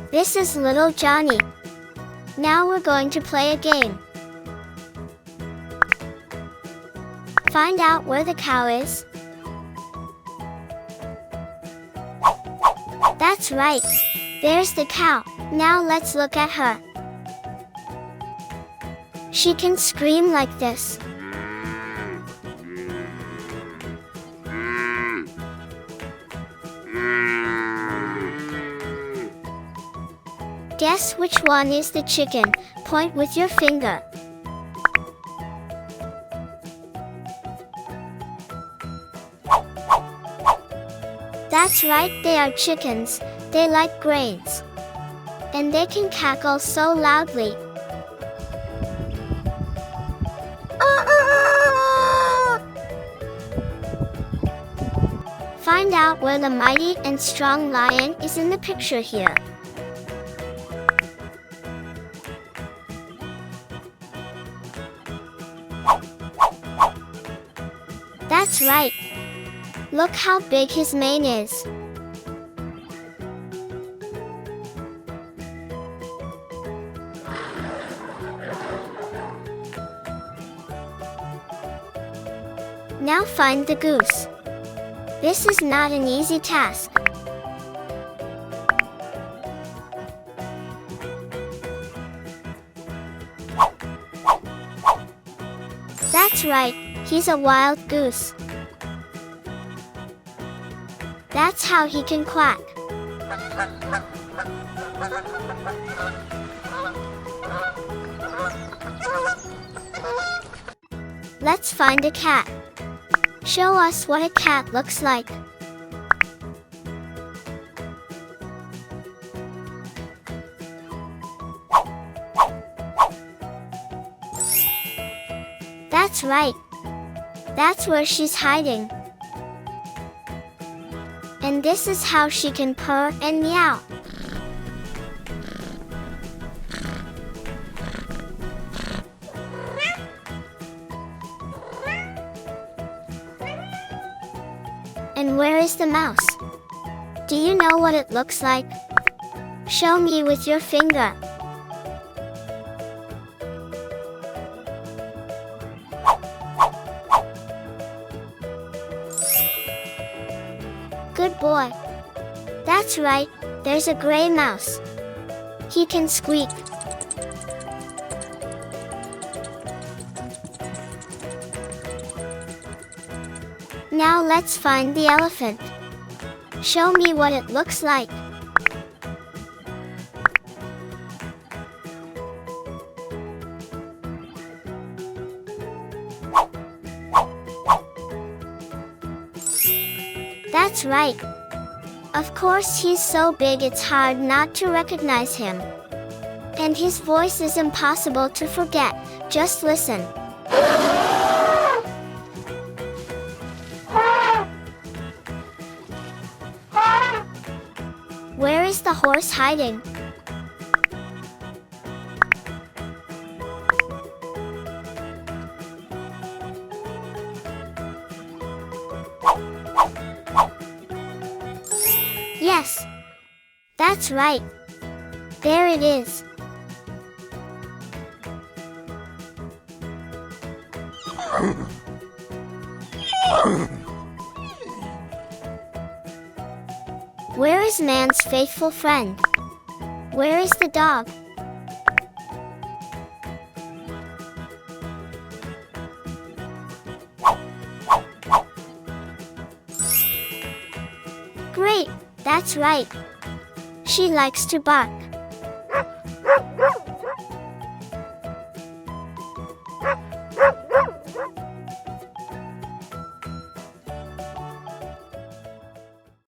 This is little Johnny. Now we're going to play a game. Find out where the cow is. That's right. There's the cow. Now let's look at her. She can scream like this. Guess which one is the chicken? Point with your finger. That's right, they are chickens. They like grains. And they can cackle so loudly. Find out where the mighty and strong lion is in the picture here. That's right. Look how big his mane is. Now find the goose. This is not an easy task. That's right, he's a wild goose. That's how he can quack. Let's find a cat. Show us what a cat looks like. That's right. That's where she's hiding. And this is how she can purr and meow. And where is the mouse? Do you know what it looks like? Show me with your finger. Good boy. That's right, there's a gray mouse. He can squeak. Now let's find the elephant. Show me what it looks like. That's right. Of course, he's so big it's hard not to recognize him. And his voice is impossible to forget. Just listen. Where is the horse hiding? Yes, that's right. There it is. Where is man's faithful friend? Where is the dog? Great, that's right. She likes to bark.